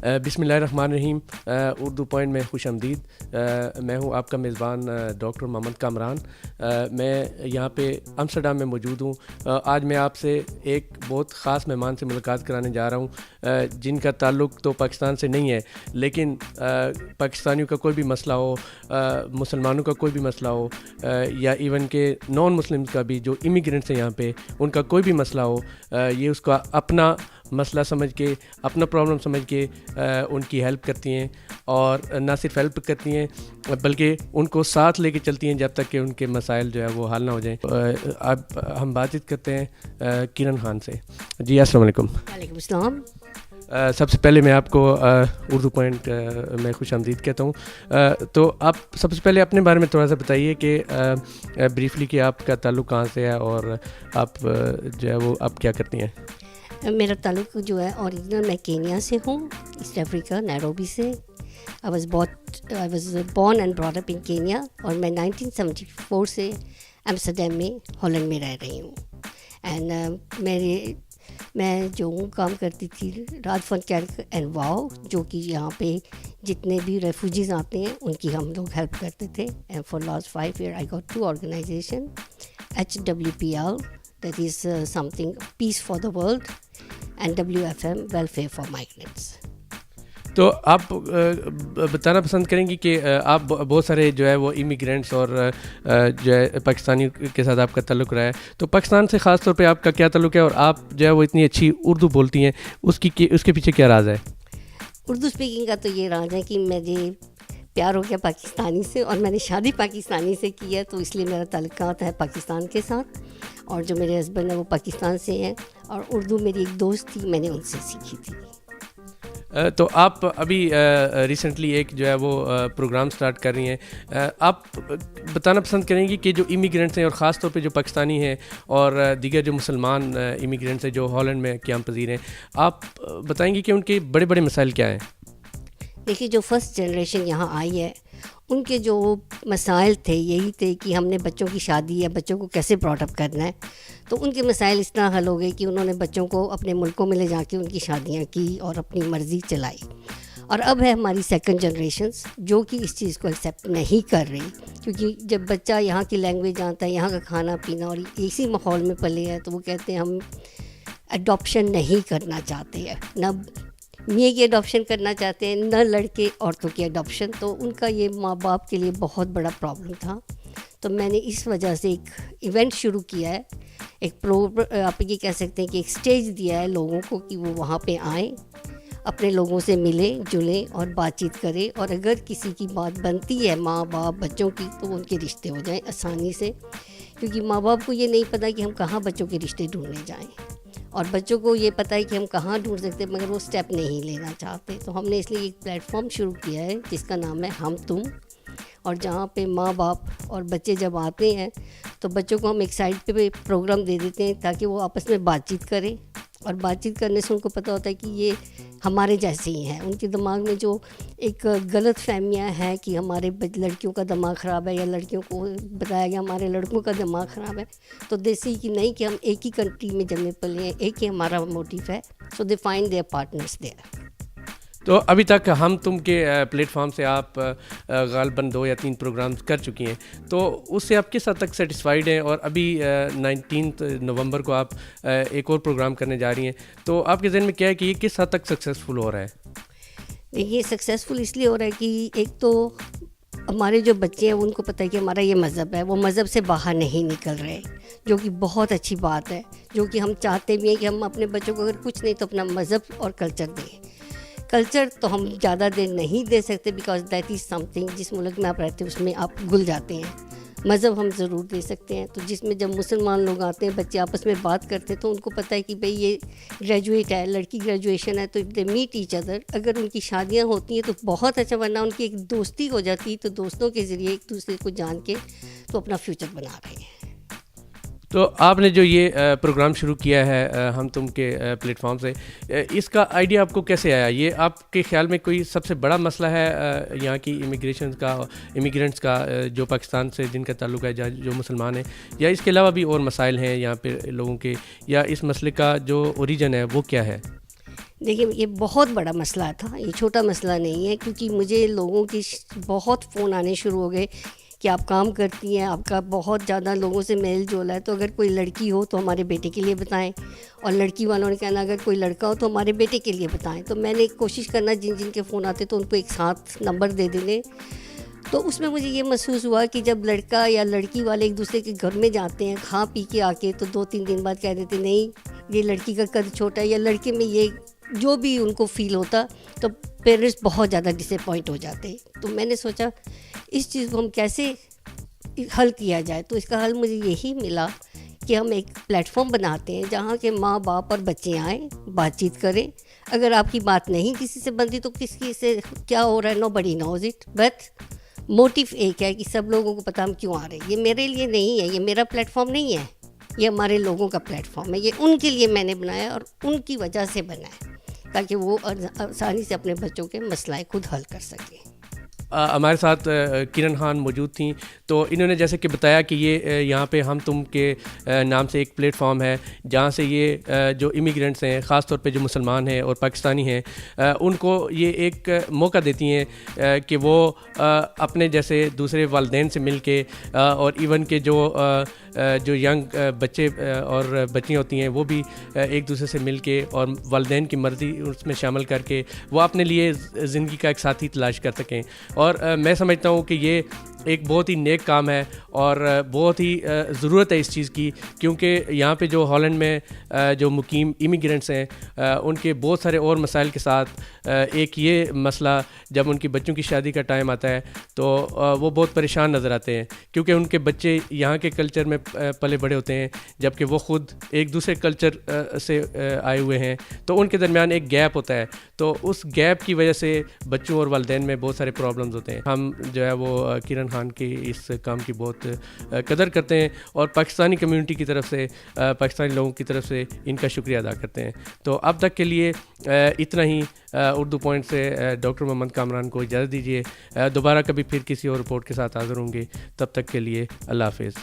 بسم اللہ الرحمن الرحیم. اردو پوائنٹ میں خوش آمدید. میں ہوں آپ کا میزبان ڈاکٹر محمد کامران. میں یہاں پہ امسٹرڈیم میں موجود ہوں. آج میں آپ سے ایک بہت خاص مہمان سے ملاقات کرانے جا رہا ہوں جن کا تعلق تو پاکستان سے نہیں ہے، لیکن پاکستانیوں کا کوئی بھی مسئلہ ہو، مسلمانوں کا کوئی بھی مسئلہ ہو، یا ایون کہ نان مسلم کا بھی جو امیگرینٹس ہیں یہاں پہ ان کا کوئی بھی مسئلہ ہو، یہ اس کا اپنا مسئلہ سمجھ کے، اپنا پرابلم سمجھ کے ان کی ہیلپ کرتی ہیں، اور نہ صرف ہیلپ کرتی ہیں بلکہ ان کو ساتھ لے کے چلتی ہیں جب تک کہ ان کے مسائل جو ہے وہ حل نہ ہو جائیں. اب ہم بات چیت کرتے ہیں کرن خان سے. جی السلام علیکم. وعلیکم السلام. سب سے پہلے میں آپ کو اردو پوائنٹ میں خوش آمدید کہتا ہوں. تو آپ سب سے پہلے اپنے بارے میں تھوڑا سا بتائیے کہ بریفلی کہ آپ کا تعلق کہاں سے ہے اور آپ جو ہے وہ آپ کیا کرتی ہیں. میرا تعلق جو ہے اوریجنل میں کینیا سے ہوں، ایسٹ افریقہ، نیروبی سے. I was born and brought up in Kenya اور میں 1974 سے ایمسٹرڈیم میں ہالینڈ میں رہ رہی ہوں. اینڈ میں جو کام کرتی تھی راج فن کیئر اینڈ واؤ، جو کہ یہاں پہ جتنے بھی ریفوجیز آتے ہیں ان کی ہم لوگ ہیلپ کرتے تھے. And for last 5 years I got 2 organization, HWPL that is something peace for the world, and WFM welfare for migrants. تو آپ بتانا پسند کریں گی کہ آپ بہت سارے جو ہے وہ امیگرینٹس اور جو ہے پاکستانی کے ساتھ آپ کا تعلق رہا ہے، تو پاکستان سے خاص طور پہ آپ کا کیا تعلق ہے اور آپ جو ہے وہ اتنی اچھی اردو بولتی ہیں، اس کے پیچھے کیا راز ہے؟ اردو اسپیکنگ کا تو یہ راز ہے کہ مجھے پیار ہو گیا پاکستانی سے، اور میں نے شادی پاکستانی سے کی ہے، تو اس لیے میرا تعلقات ہے پاکستان کے ساتھ. اور جو میرے ہسبینڈ ہیں وہ پاکستان سے ہیں، اور اردو میری ایک دوست تھی، میں نے ان سے سیکھی تھی. تو آپ ابھی ریسنٹلی ایک جو ہے وہ پروگرام سٹارٹ کر رہی ہیں. آپ بتانا پسند کریں گی کہ جو امیگرینٹس ہیں اور خاص طور پہ جو پاکستانی ہیں اور دیگر جو مسلمان امیگرینٹس ہیں جو ہالینڈ میں قیام پذیر ہیں، آپ بتائیں گی کہ ان کے بڑے بڑے مسائل کیا ہیں؟ دیکھیے، جو فرسٹ جنریشن یہاں آئی ہے ان کے جو مسائل تھے یہی تھے کہ ہم نے بچوں کی شادی یا بچوں کو کیسے براٹ اپ کرنا ہے. تو ان کے مسائل اس طرح حل ہو گئے کہ انہوں نے بچوں کو اپنے ملکوں میں لے جا کے ان کی شادیاں کی اور اپنی مرضی چلائی. اور اب ہے ہماری سیکنڈ جنریشنس جو کہ اس چیز کو ایکسیپٹ نہیں کر رہی، کیونکہ جب بچہ یہاں کی لینگویج جانتا ہے، یہاں کا کھانا پینا، اور اسی ماحول میں پلے ہے، تو وہ کہتے ہیں ہم اڈاپشن نہیں کرنا چاہتے ہیں، نہ میاں کی اڈاپشن کرنا چاہتے ہیں، نہ لڑکے عورتوں کی اڈاپشن. تو ان کا یہ ماں باپ کے لیے بہت بڑا پرابلم تھا. تو میں نے اس وجہ سے ایک ایونٹ شروع کیا ہے، ایک آپ یہ کہہ سکتے ہیں کہ ایک اسٹیج دیا ہے لوگوں کو کہ وہ وہاں پہ آئیں، اپنے لوگوں سے ملیں جلیں اور بات چیت کریں، اور اگر کسی کی بات بنتی ہے ماں باپ بچوں کی تو ان کے رشتے ہو جائیں آسانی سے. کیونکہ ماں باپ کو یہ نہیں پتہ کہ ہم کہاں بچوں کے رشتے ڈھونڈنے جائیں، اور بچوں کو یہ پتہ ہے کہ ہم کہاں ڈھونڈ سکتے، مگر وہ اسٹیپ نہیں لینا چاہتے. تو ہم نے اس لیے ایک پلیٹ فارم شروع کیا ہے جس کا نام ہے ہم تم، اور جہاں پہ ماں باپ اور بچے جب آتے ہیں تو بچوں کو ہم ایک سائڈ پہ پروگرام دے دیتے ہیں تاکہ وہ آپس میں بات چیت کریں، اور بات چیت کرنے سے ان کو پتہ ہوتا ہے کہ یہ ہمارے جیسے ہی ہیں. ان کے دماغ میں جو ایک غلط فہمیاں ہیں کہ ہمارے لڑکیوں کا دماغ خراب ہے، یا لڑکیوں کو بتایا گیا ہمارے لڑکوں کا دماغ خراب ہے، تو دیسی کہ نہیں کہ ہم ایک ہی کنٹری میں جمے پلے ہیں، ایک ہی ہمارا موٹیو ہے. So they find their partners there. تو ابھی تک ہم تم کے پلیٹ فارم سے آپ غالباً 2 یا 3 پروگرامز کر چکی ہیں، تو اس سے آپ کس حد تک سیٹسفائیڈ ہیں؟ اور ابھی 19 نومبر کو آپ ایک اور پروگرام کرنے جا رہی ہیں، تو آپ کے ذہن میں کیا ہے کہ یہ کس حد تک سکسیزفل ہو رہا ہے؟ یہ سکسیزفل اس لیے ہو رہا ہے کہ ایک تو ہمارے جو بچے ہیں ان کو پتہ ہے کہ ہمارا یہ مذہب ہے، وہ مذہب سے باہر نہیں نکل رہے، جو کہ بہت اچھی بات ہے، جو کہ ہم چاہتے بھی ہیں کہ ہم اپنے بچوں کو اگر کچھ نہیں تو اپنا مذہب اور کلچر دیں. کلچر تو ہم زیادہ دیر نہیں دے سکتے، because that is some thing, جس ملک میں آپ رہتے ہیں اس میں آپ گل جاتے ہیں. مذہب ہم ضرور دے سکتے ہیں. تو جس میں جب مسلمان لوگ آتے ہیں، بچے آپس میں بات کرتے ہیں، تو ان کو پتہ ہے کہ بھئی یہ گریجویٹ ہے، لڑکی گریجویشن ہے، تو دے میٹ ایچ ادر. اگر ان کی شادیاں ہوتی ہیں تو بہت اچھا، ورنہ ان کی ایک دوستی ہو جاتی، تو دوستوں کے ذریعے ایک دوسرے کو جان کے تو اپنا فیوچر بنا رہے ہیں. تو آپ نے جو یہ پروگرام شروع کیا ہے ہم تم کے پلیٹ فارم سے، اس کا آئیڈیا آپ کو کیسے آیا؟ یہ آپ کے خیال میں کوئی سب سے بڑا مسئلہ ہے یہاں کی امیگرینٹس کا جو پاکستان سے جن کا تعلق ہے، جو مسلمان ہیں، یا اس کے علاوہ بھی اور مسائل ہیں یہاں پہ لوگوں کے، یا اس مسئلے کا جو اوریجن ہے وہ کیا ہے؟ دیکھیے یہ بہت بڑا مسئلہ تھا, یہ چھوٹا مسئلہ نہیں ہے, کیونکہ مجھے لوگوں کی بہت فون آنے شروع ہو گئے کہ آپ کام کرتی ہیں, آپ کا بہت زیادہ لوگوں سے میل جول ہے, تو اگر کوئی لڑکی ہو تو ہمارے بیٹے کے لیے بتائیں, اور لڑکی والوں نے کہنا اگر کوئی لڑکا ہو تو ہمارے بیٹے کے لیے بتائیں. تو میں نے کوشش کرنا جن جن کے فون آتے تو ان کو ایک ساتھ نمبر دے دینے. تو اس میں مجھے یہ محسوس ہوا کہ جب لڑکا یا لڑکی والے ایک دوسرے کے گھر میں جاتے ہیں کھا پی کے آ کے, تو 2-3 دن بعد کہہ دیتے نہیں یہ لڑکی کا قد چھوٹا ہے, یا لڑکے میں یہ جو بھی ان کو فیل ہوتا, تو پیرنٹس بہت زیادہ ڈس اپوائنٹ ہو جاتے. تو میں نے سوچا اس چیز کو ہم کیسے حل کیا جائے. تو اس کا حل مجھے یہی ملا کہ ہم ایک پلیٹ فارم بناتے ہیں جہاں کے ماں باپ اور بچے آئیں, بات چیت کریں. اگر آپ کی بات نہیں کسی سے بنتی تو کس کی سے کیا ہو رہا ہے, نو بڈی نوز اٹ, بٹ موٹیو ایک ہے کہ سب لوگوں کو پتہ ہم کیوں آ رہے ہیں. یہ میرے لیے نہیں ہے, یہ میرا پلیٹ فارم نہیں ہے, یہ ہمارے لوگوں کا پلیٹ فارم ہے. یہ ان کے لیے میں نے بنایا اور ان کی وجہ سے بنا ہے تاکہ وہ آسانی سے اپنے بچوں کے مسائل خود حل کر سکیں. ہمارے ساتھ کرن خان موجود تھیں, تو انہوں نے جیسے کہ بتایا کہ یہ یہاں پہ ہم تم کے نام سے ایک پلیٹ فارم ہے جہاں سے یہ جو امیگرینٹس ہیں, خاص طور پہ جو مسلمان ہیں اور پاکستانی ہیں, ان کو یہ ایک موقع دیتی ہیں کہ وہ اپنے جیسے دوسرے والدین سے مل کے, اور ایون کہ جو ینگ بچے اور بچیاں ہوتی ہیں وہ بھی ایک دوسرے سے مل کے اور والدین کی مرضی اس میں شامل کر کے وہ اپنے لیے زندگی کا ایک ساتھی تلاش کر سکیں. اور میں سمجھتا ہوں کہ یہ ایک بہت ہی نیک کام ہے اور بہت ہی ضرورت ہے اس چیز کی, کیونکہ یہاں پہ جو ہالینڈ میں جو مقیم امیگرینٹس ہیں ان کے بہت سارے اور مسائل کے ساتھ ایک یہ مسئلہ جب ان کی بچوں کی شادی کا ٹائم آتا ہے تو وہ بہت پریشان نظر آتے ہیں, کیونکہ ان کے بچے یہاں کے کلچر میں پلے بڑے ہوتے ہیں جبکہ وہ خود ایک دوسرے کلچر سے آئے ہوئے ہیں, تو ان کے درمیان ایک گیپ ہوتا ہے. تو اس گیپ کی وجہ سے بچوں اور والدین میں بہت سارے پرابلمز ہوتے ہیں. ہم جو ہے وہ کرن خان کی اس کام کی بہت قدر کرتے ہیں اور پاکستانی کمیونٹی کی طرف سے, پاکستانی لوگوں کی طرف سے ان کا شکریہ ادا کرتے ہیں. تو اب تک کے لیے اتنا ہی. اردو پوائنٹ سے ڈاکٹر محمد کامران کو اجازت دیجیے, دوبارہ کبھی پھر کسی اور رپورٹ کے ساتھ حاضر ہوں گے. تب تک کے لیے اللہ حافظ.